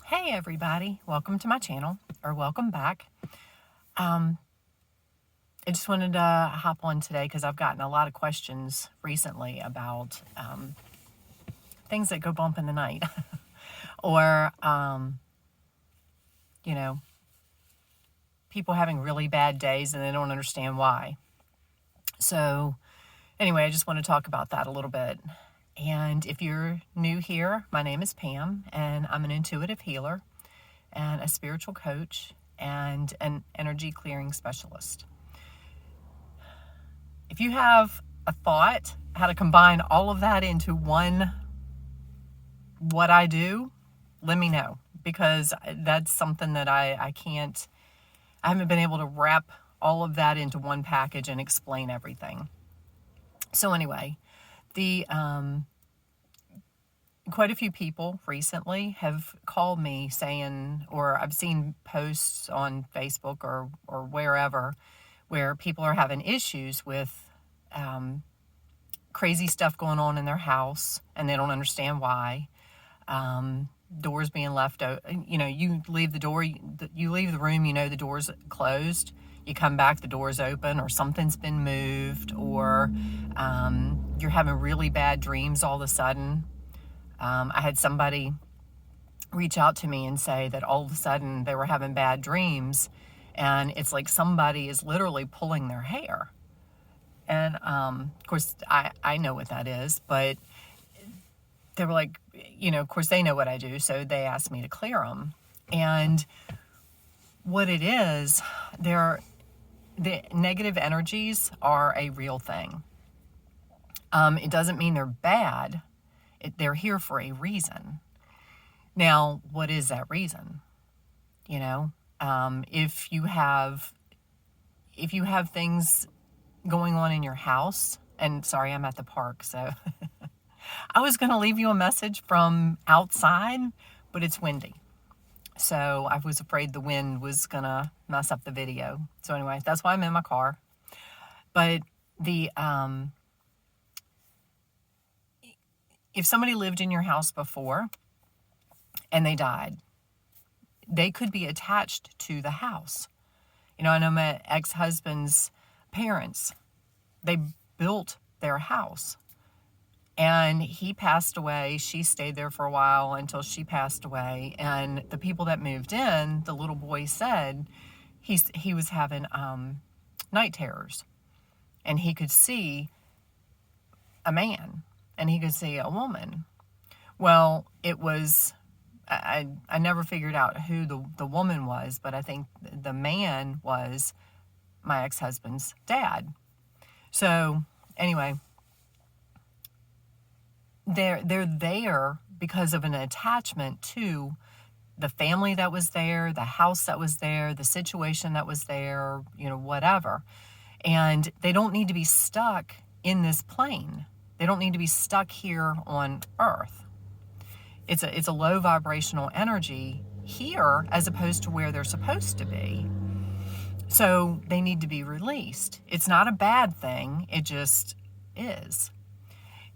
Hey everybody, welcome to my channel, or welcome back. I just wanted to hop on today because I've gotten a lot of questions recently about things that go bump in the night or, people having really bad days and they don't understand why. So anyway, I just want to talk about that a little bit. And if you're new here, my name is Pam and I'm an intuitive healer and a spiritual coach and an energy clearing specialist. If you have a thought how to combine all of that into one, what I do, let me know, because that's something that I haven't been able to wrap all of that into one package and explain everything. So anyway, quite a few people recently have called me saying, or I've seen posts on Facebook or wherever, where people are having issues with crazy stuff going on in their house and they don't understand why. Doors being left open. You leave the door, you leave the room, the door's closed. You come back, the door's open, or something's been moved, or you're having really bad dreams all of a sudden. I had somebody reach out to me and say that all of a sudden they were having bad dreams, and it's like somebody is literally pulling their hair. And of course, I know what that is, but they were like, of course they know what I do, so they asked me to clear them. And what it is, the negative energies are a real thing. It doesn't mean they're bad. They're here for a reason. Now, what is that reason? If you have things going on in your house, and sorry, I'm at the park, so I was going to leave you a message from outside, but it's windy. So I was afraid the wind was going to mess up the video. So anyway, that's why I'm in my car. But if somebody lived in your house before and they died, they could be attached to the house. I know my ex-husband's parents, they built their house and he passed away. She stayed there for a while until she passed away. And the people that moved in, the little boy said he was having night terrors, and he could see a man and he could see a woman. Well, it was, I never figured out who the woman was, but I think the man was my ex-husband's dad. So anyway, they're there because of an attachment to the family that was there, the house that was there, the situation that was there, whatever. And they don't need to be stuck in this plane. They don't need to be stuck here on Earth. It's a low vibrational energy here as opposed to where they're supposed to be. So they need to be released. It's not a bad thing. It just is.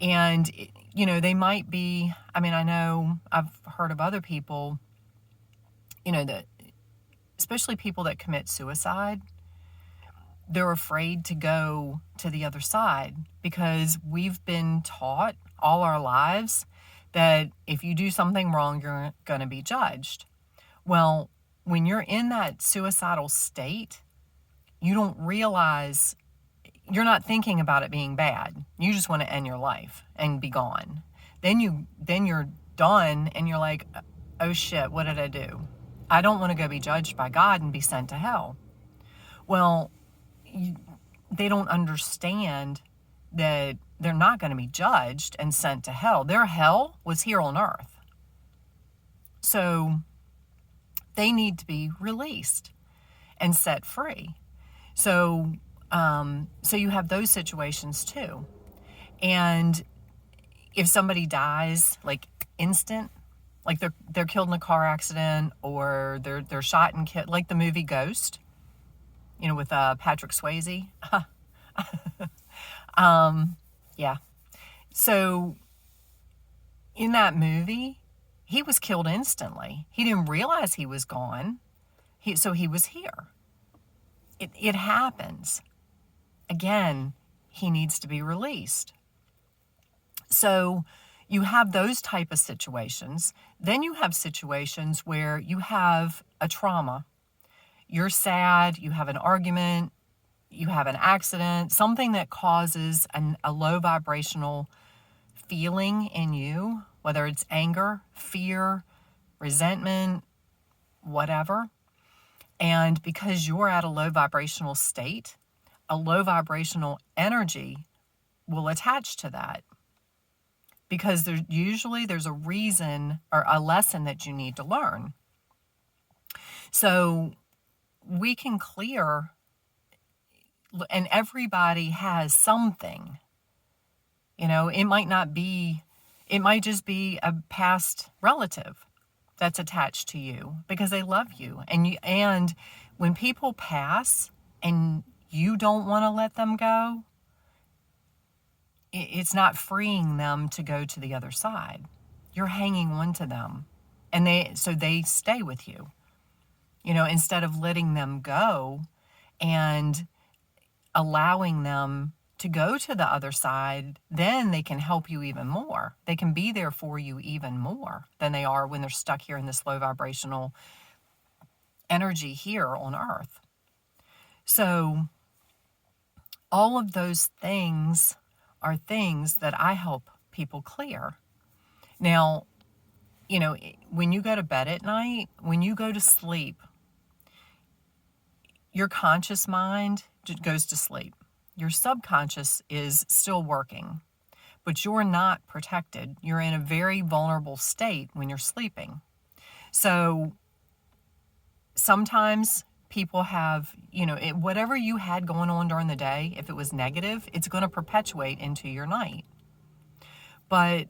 And, they might be, I know I've heard of other people, that especially people that commit suicide, they're afraid to go to the other side because we've been taught all our lives that if you do something wrong, you're going to be judged. Well, when you're in that suicidal state, you don't realize, you're not thinking about it being bad. You just want to end your life and be gone. Then you're done and you're like, oh shit, what did I do? I don't want to go be judged by God and be sent to hell. Well, they don't understand that they're not going to be judged and sent to hell. Their hell was here on Earth. So they need to be released and set free. So you have those situations too. And if somebody dies, like instant, like they're killed in a car accident, or they're shot and killed, like the movie Ghost, with Patrick Swayze. Yeah. So in that movie, he was killed instantly. He didn't realize he was gone. So he was here. It happens. Again, he needs to be released. So you have those type of situations. Then you have situations where you have a trauma. You're sad, you have an argument, you have an accident, something that causes a low vibrational feeling in you, whether it's anger, fear, resentment, whatever. And because you're at a low vibrational state, a low vibrational energy will attach to that. Because there's a reason or a lesson that you need to learn. So we can clear, and everybody has something. It might just be a past relative that's attached to you because they love you. And when people pass and you don't want to let them go, it's not freeing them to go to the other side. You're hanging on to them, and they stay with you. Instead of letting them go and allowing them to go to the other side, then they can help you even more. They can be there for you even more than they are when they're stuck here in this low vibrational energy here on Earth. So all of those things are things that I help people clear. Now, when you go to bed at night, when you go to sleep, your conscious mind goes to sleep. Your subconscious is still working, but you're not protected. You're in a very vulnerable state when you're sleeping. So sometimes people have, whatever you had going on during the day, if it was negative, it's going to perpetuate into your night. But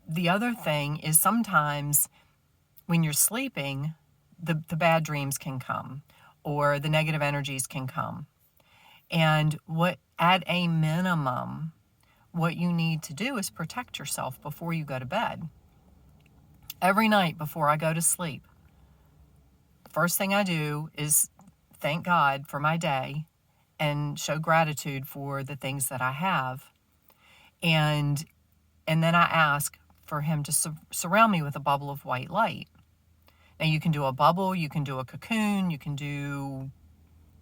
the other thing is sometimes when you're sleeping, the bad dreams can come or the negative energies can come. And at a minimum, what you need to do is protect yourself before you go to bed. Every night before I go to sleep, first thing I do is thank God for my day and show gratitude for the things that I have. And then I ask for him to surround me with a bubble of white light. Now you can do a bubble, you can do a cocoon, you can do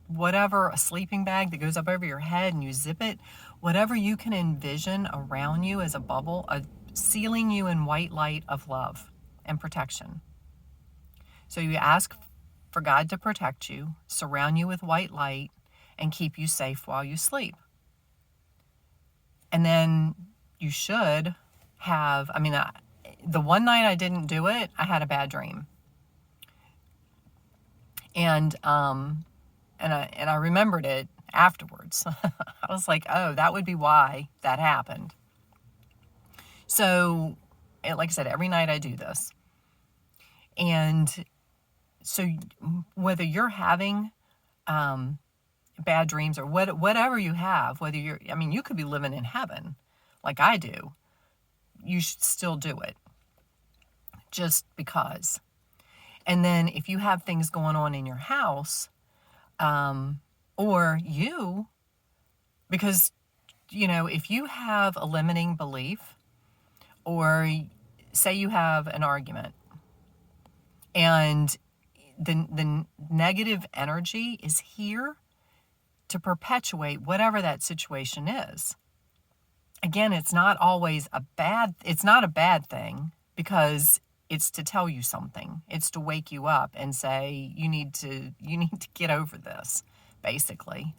whatever, a sleeping bag that goes up over your head and you zip it. Whatever you can envision around you as a bubble, sealing you in white light of love and protection. So you ask for God to protect you, surround you with white light, and keep you safe while you sleep. And then you should have, the one night I didn't do it, I had a bad dream. And I remembered it afterwards. I was like, oh, that would be why that happened. So, like I said, every night I do this. And so whether you're having bad dreams or whatever you have, you could be living in heaven like I do, you should still do it just because. And then if you have things going on in your house, or you, because, if you have a limiting belief, or say you have an argument and the negative energy is here to perpetuate whatever that situation is. Again, it's not a bad thing because it's to tell you something. It's to wake you up and say, you need to get over this, basically.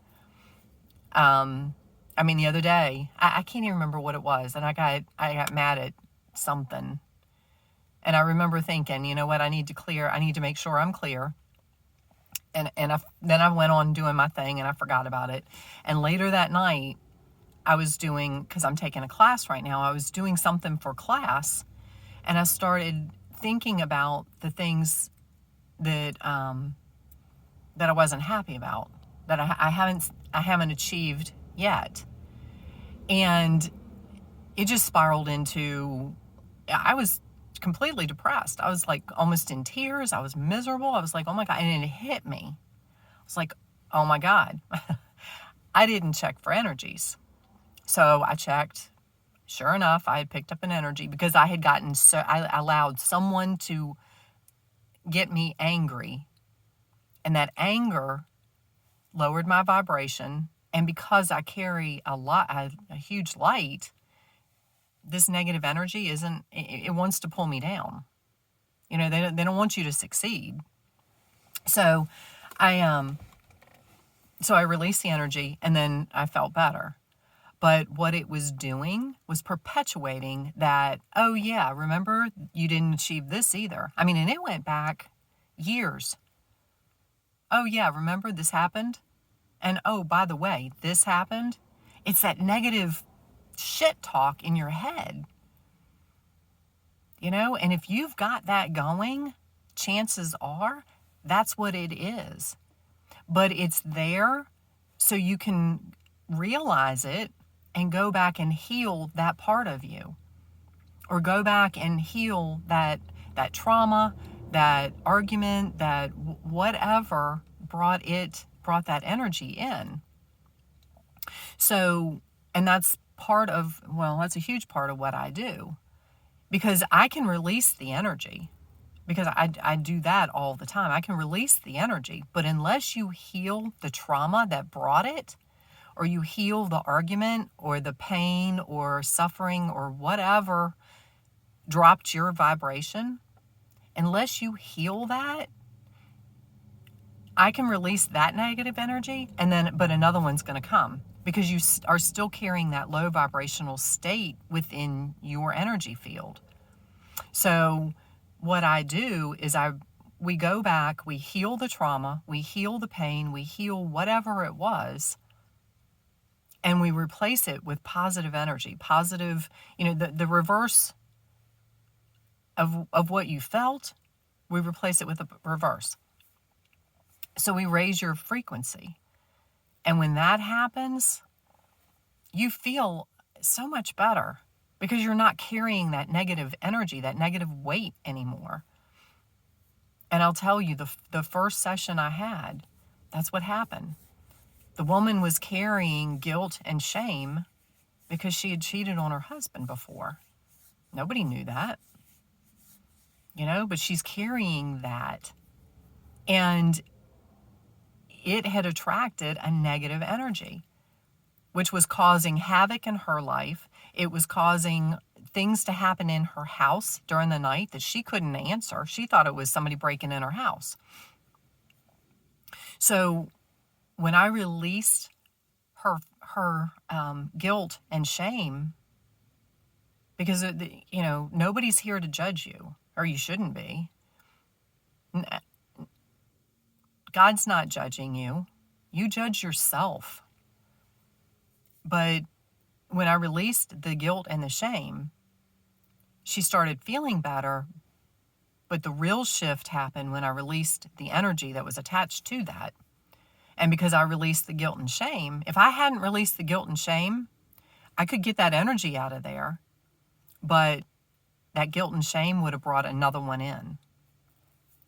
The other day, I can't even remember what it was, and I got mad at something. And I remember thinking, you know what, I need to make sure I'm clear. And then I went on doing my thing and I forgot about it. And later that night, I was doing, because I'm taking a class right now, I was doing something for class, and I started thinking about the things that I wasn't happy about, that I haven't achieved yet. And it just spiraled into, I was completely depressed. I was like almost in tears. I was miserable. I was like, oh my God. And it hit me. I was like, oh my God. I didn't check for energies. So I checked. Sure enough, I had picked up an energy because I had gotten I allowed someone to get me angry. And that anger lowered my vibration. And because I carry a huge light, this negative energy it wants to pull me down. They don't want you to succeed. So I released the energy, and then I felt better. But what it was doing was perpetuating that, oh yeah, remember you didn't achieve this either. I mean, and it went back years. Oh yeah, remember this happened? And oh, by the way, this happened. It's that negative shit talk in your head. And if you've got that going, chances are that's what it is. But it's there so you can realize it and go back and heal that part of you, or go back and heal that trauma, that argument, that whatever brought that energy in. So, and that's that's a huge part of what I do, because I can release the energy, because I do that all the time. I can release the energy, but unless you heal the trauma that brought it, or you heal the argument or the pain or suffering or whatever dropped your vibration, unless you heal that, I can release that negative energy, but another one's going to come, because you are still carrying that low vibrational state within your energy field. So what I do is we go back, we heal the trauma, we heal the pain, we heal whatever it was, and we replace it with positive energy, positive, the reverse of what you felt, we replace it with the reverse. So we raise your frequency. And when that happens, you feel so much better, because you're not carrying that negative energy, that negative weight anymore. And I'll tell you, the first session I had, that's what happened. The woman was carrying guilt and shame because she had cheated on her husband before. Nobody knew that, but she's carrying that. And it had attracted a negative energy, which was causing havoc in her life. It was causing things to happen in her house during the night that she couldn't answer. She thought it was somebody breaking in her house. So when I released her guilt and shame, because nobody's here to judge you, or you shouldn't be. God's not judging you. You judge yourself. But when I released the guilt and the shame, she started feeling better. But the real shift happened when I released the energy that was attached to that. And because I released the guilt and shame, if I hadn't released the guilt and shame, I could get that energy out of there. But that guilt and shame would have brought another one in,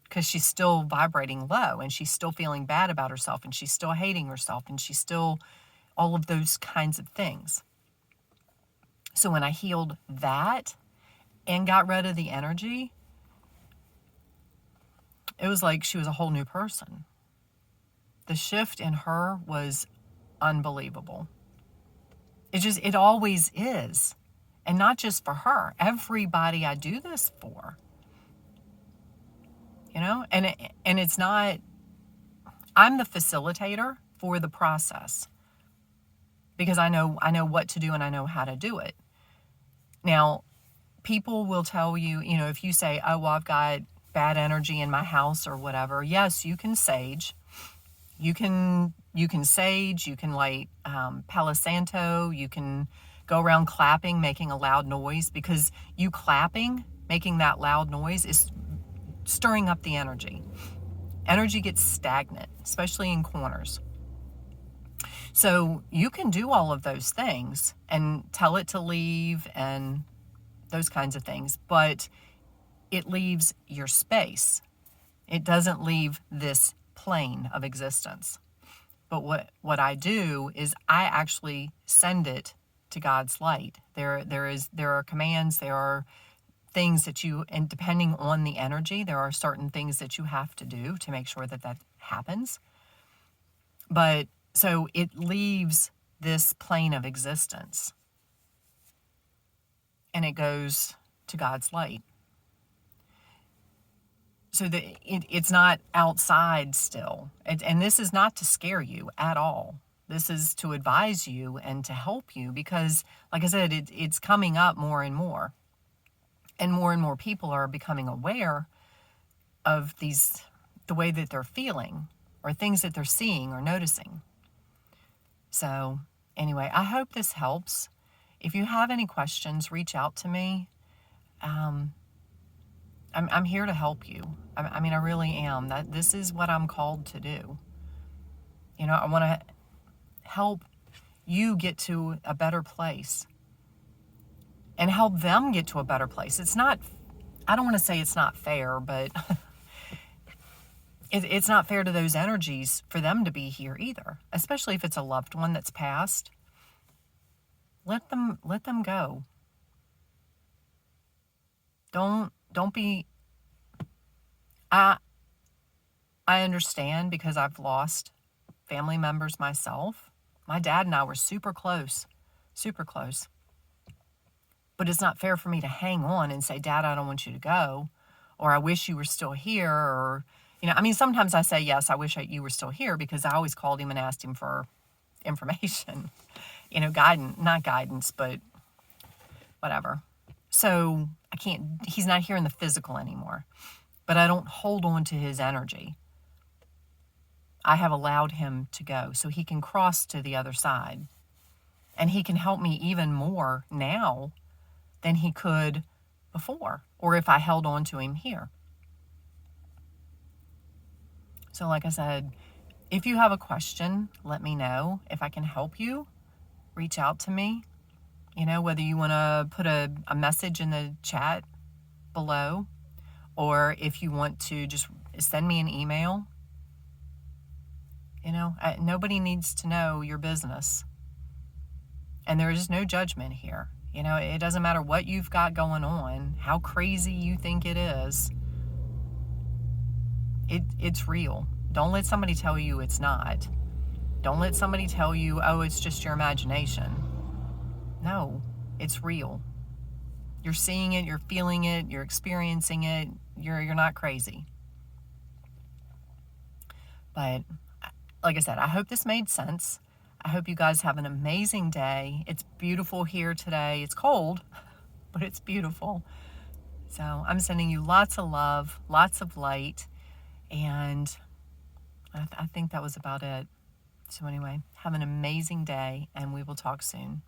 because she's still vibrating low, and she's still feeling bad about herself, and she's still hating herself, and she's still all of those kinds of things. So when I healed that and got rid of the energy, it was like she was a whole new person. The shift in her was unbelievable. It always is. And not just for her, everybody I do this for. And it's not, I'm the facilitator for the process, because I know what to do and I know how to do it. Now, people will tell you, if you say, oh, well, I've got bad energy in my house or whatever. Yes, you can sage. You can sage, you can light Palo Santo, you can go around clapping, making a loud noise, because you clapping, making that loud noise is stirring up the energy. Energy gets stagnant, especially in corners. So you can do all of those things and tell it to leave and those kinds of things. But it leaves your space. It doesn't leave this plane of existence. But what I do is I actually send it to God's light. There are commands, there are things that you, and depending on the energy, there are certain things that you have to do to make sure that that happens. But so it leaves this plane of existence and it goes to God's light. So that it's not outside still. And this is not to scare you at all. This is to advise you and to help you because, like I said, it's coming up more and more. And more people are becoming aware of the way that they're feeling or things that they're seeing or noticing. So anyway, I hope this helps. If you have any questions, reach out to me. I'm here to help you. I mean, I really am. This is what I'm called to do. You know, I want to help you get to a better place and help them get to a better place. It's not, I don't want to say it's not fair, but it's not fair to those energies for them to be here either, especially if it's a loved one that's passed. Let them go. Don't be, I understand because I've lost family members myself. My dad and I were super close. But it's not fair for me to hang on and say, Dad, I don't want you to go, or I wish you were still here, or, you know, I mean, sometimes I say, yes, I wish you were still here because I always called him and asked him for information, you know, not guidance, but whatever. So he's not here in the physical anymore, but I don't hold on to his energy. I have allowed him to go so he can cross to the other side, and he can help me even more now than he could before, or if I held on to him here. So like I said, if you have a question, let me know. If I can help you, reach out to me. You know, whether you want to put a message in the chat below, or if you want to just send me an email. You know, nobody needs to know your business. And there is no judgment here. You know, it doesn't matter what you've got going on, how crazy you think it is. It's real. Don't let somebody tell you it's not. Don't let somebody tell you, oh, it's just your imagination. No, it's real. You're seeing it, you're feeling it, you're experiencing it. You're not crazy. But like I said, I hope this made sense. I hope you guys have an amazing day. It's beautiful here today. It's cold, but it's beautiful. So I'm sending you lots of love, lots of light, and I think that was about it. So anyway, have an amazing day, and we will talk soon.